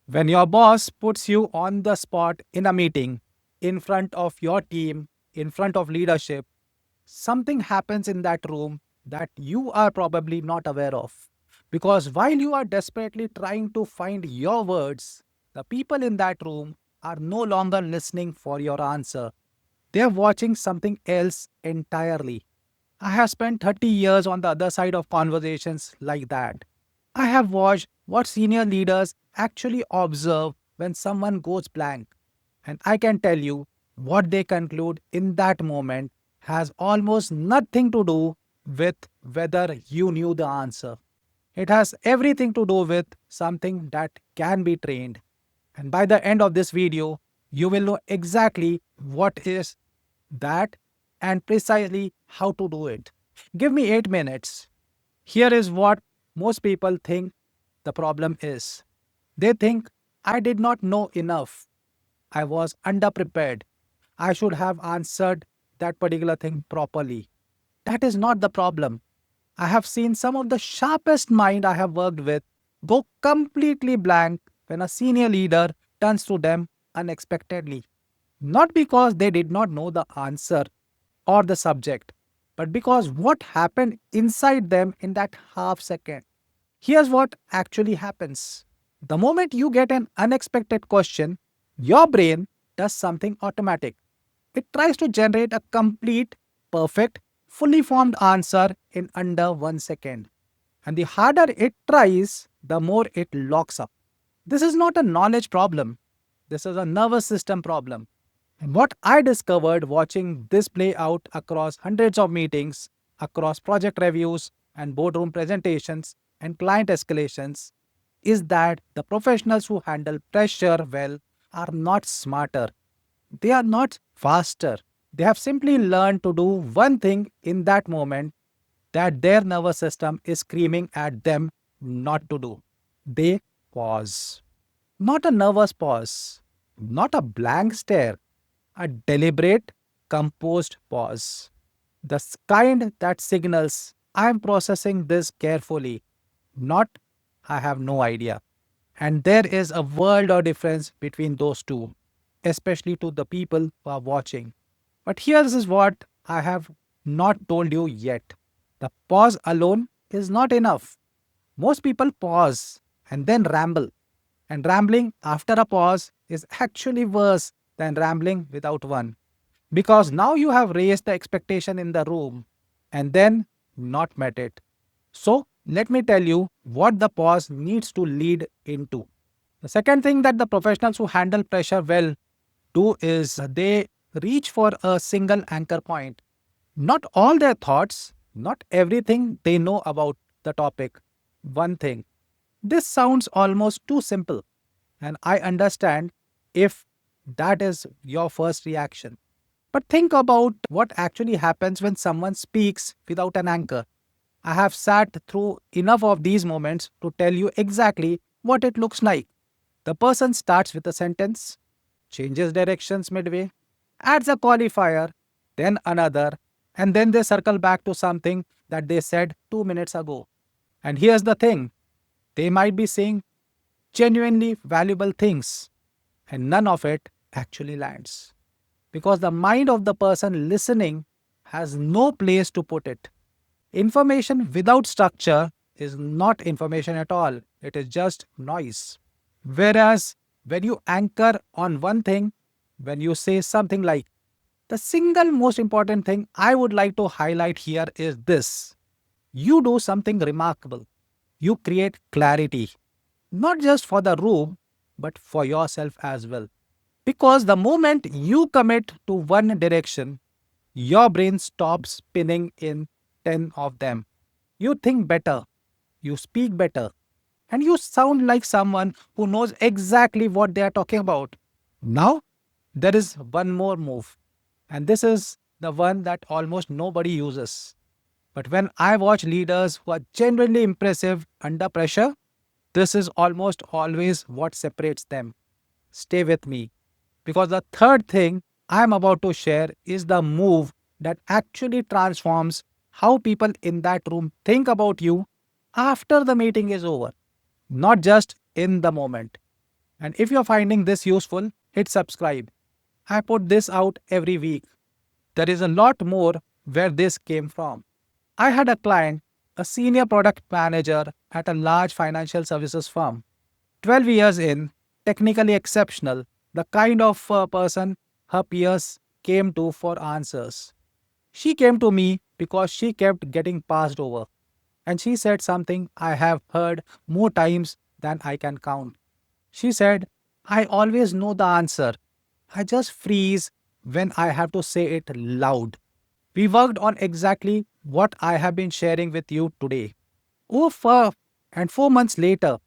When your boss puts you on the spot in a meeting, in front of your team, in front of leadership, something happens in that room that you are probably not aware of. Because while you are desperately trying to find your words, the people in that room are no longer listening for your answer. They are watching something else entirely. I have spent 30 years on the other side of conversations like that. I have watched what senior leaders actually observe when someone goes blank, and I can tell you what they conclude in that moment has almost nothing to do with whether you knew the answer. It has everything to do with something that can be trained. And by the end of this video, you will know exactly what is that and precisely how to do it. Give me 8 minutes. Here is what most people think the problem is. They think I did not know enough. I was underprepared. I should have answered that particular thing properly. That is not the problem. I have seen some of the sharpest mind I have worked with go completely blank when a senior leader turns to them unexpectedly. Not because they did not know the answer or the subject, but because what happened inside them in that half second. Here's what actually happens. The moment you get an unexpected question, your brain does something automatic. It tries to generate a complete, perfect, fully formed answer in under 1 second. And the harder it tries, the more it locks up. This is not a knowledge problem. This is a nervous system problem. And what I discovered watching this play out across hundreds of meetings, across project reviews and boardroom presentations and client escalations is that the professionals who handle pressure well are not smarter. They are not faster. They have simply learned to do one thing in that moment that their nervous system is screaming at them not to do. They pause. Not a nervous pause, not a blank stare, a deliberate, composed pause. The kind that signals I am processing this carefully, not I have no idea. And there is a world of difference between those two, especially to the people who are watching. But here's is what I have not told you yet. The pause alone is not enough. Most people pause and then ramble. And rambling after a pause is actually worse than rambling without one. Because now you have raised the expectation in the room and then not met it. So, let me tell you what the pause needs to lead into. The second thing that the professionals who handle pressure well do is they reach for a single anchor point. Not all their thoughts, not everything they know about the topic. One thing. This sounds almost too simple, and I understand if that is your first reaction. But think about what actually happens when someone speaks without an anchor. I have sat through enough of these moments to tell you exactly what it looks like. The person starts with a sentence, changes directions midway, adds a qualifier, then another, and then they circle back to something that they said 2 minutes ago. And here's the thing, they might be saying genuinely valuable things, and none of it actually lands. Because the mind of the person listening has no place to put it. Information without structure is not information at all, it is just noise. Whereas when you anchor on one thing, when you say something like, the single most important thing I would like to highlight here is this. You do something remarkable. You create clarity, not just for the room, but for yourself as well. Because the moment you commit to one direction, your brain stops spinning in 10 of them. You think better, you speak better, and you sound like someone who knows exactly what they are talking about. Now, there is one more move, and this is the one that almost nobody uses. But when I watch leaders who are genuinely impressive under pressure, this is almost always what separates them. Stay with me. Because the third thing I'm about to share is the move that actually transforms how people in that room think about you after the meeting is over, not just in the moment. And if you're finding this useful, hit subscribe. I put this out every week. There is a lot more where this came from. I had a client, a senior product manager at a large financial services firm. 12 years in, technically exceptional, the kind of person her peers came to for answers. She came to me because she kept getting passed over. And she said something I have heard more times than I can count. She said, I always know the answer. I just freeze when I have to say it loud. We worked on exactly what I have been sharing with you today. Oh, and 4 months later,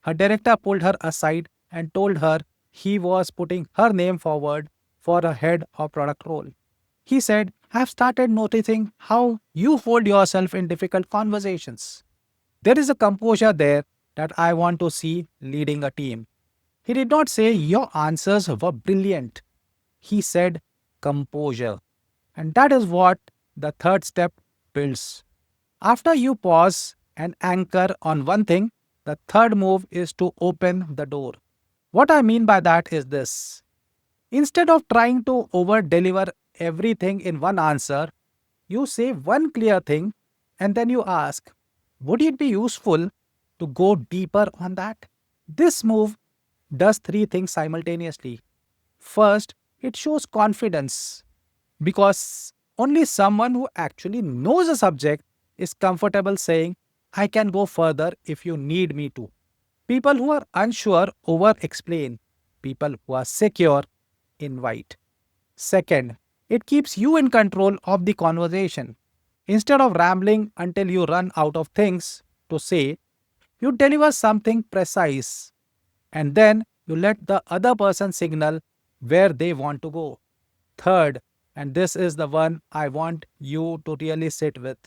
her director pulled her aside and told her he was putting her name forward for a head of product role. He said, I've started noticing how you hold yourself in difficult conversations. There is a composure there that I want to see leading a team. He did not say your answers were brilliant. He said composure. And that is what the third step builds. After you pause and anchor on one thing, the third move is to open the door. What I mean by that is this. Instead of trying to over deliver everything in one answer, you say one clear thing and then you ask, would it be useful to go deeper on that? This move does three things simultaneously. First, it shows confidence because only someone who actually knows a subject is comfortable saying, I can go further if you need me to. People who are unsure over explain. People who are secure invite. Second, it keeps you in control of the conversation. Instead of rambling until you run out of things to say, you deliver something precise and then you let the other person signal where they want to go. Third, and this is the one I want you to really sit with,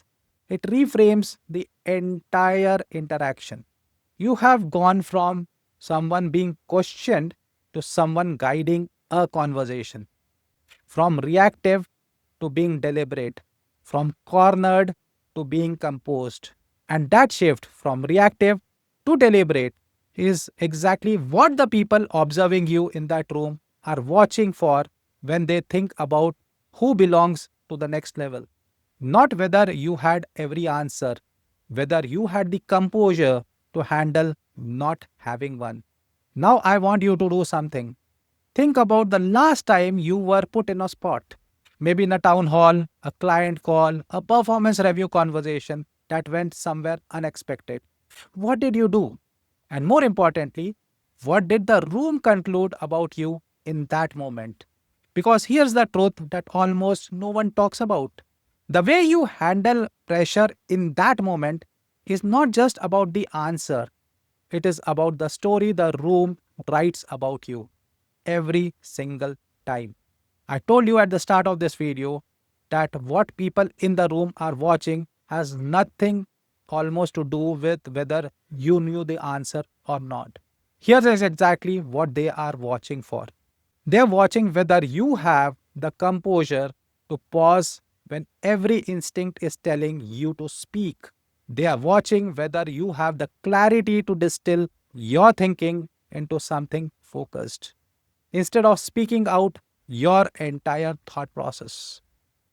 it reframes the entire interaction. You have gone from someone being questioned to someone guiding a conversation, from reactive to being deliberate, from cornered to being composed. And that shift from reactive to deliberate is exactly what the people observing you in that room are watching for when they think about who belongs to the next level. Not whether you had every answer, whether you had the composure to handle not having one. Now I want you to do something. Think about the last time you were put in a spot. Maybe in a town hall, a client call, a performance review conversation that went somewhere unexpected. What did you do? And more importantly, what did the room conclude about you in that moment? Because here's the truth that almost no one talks about. The way you handle pressure in that moment is not just about the answer, it is about the story the room writes about you every single time. I told you at the start of this video that what people in the room are watching has nothing almost to do with whether you knew the answer or not. Here is exactly what they are watching for. They're watching whether you have the composure to pause when every instinct is telling you to speak. They are watching whether you have the clarity to distill your thinking into something focused, instead of speaking out your entire thought process.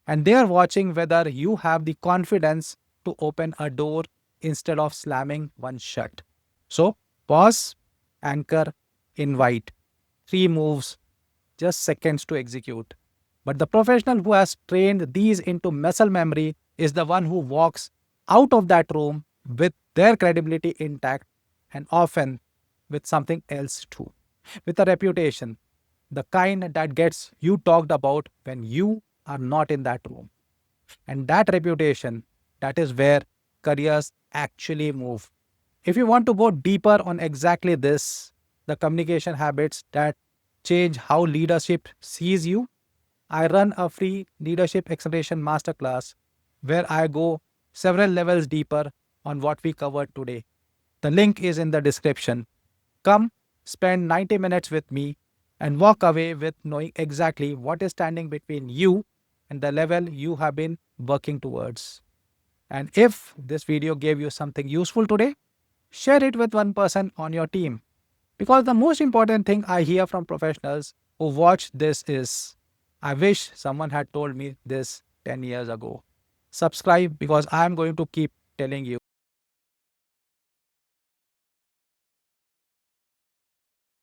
And they are watching whether you have the confidence to open a door instead of slamming one shut. So, pause, anchor, invite. Three moves, just seconds to execute. But the professional who has trained these into muscle memory is the one who walks out of that room with their credibility intact and often with something else too, with a reputation, the kind that gets you talked about when you are not in that room. And that reputation, that is where careers actually move. If you want to go deeper on exactly this, the communication habits that change how leadership sees you, I run a free Leadership Acceleration Masterclass where I go several levels deeper on what we covered today. The link is in the description. Come, spend 90 minutes with me and walk away with knowing exactly what is standing between you and the level you have been working towards. And if this video gave you something useful today, share it with one person on your team. Because the most important thing I hear from professionals who watch this is, I wish someone had told me this 10 years ago. Subscribe because I am going to keep telling you.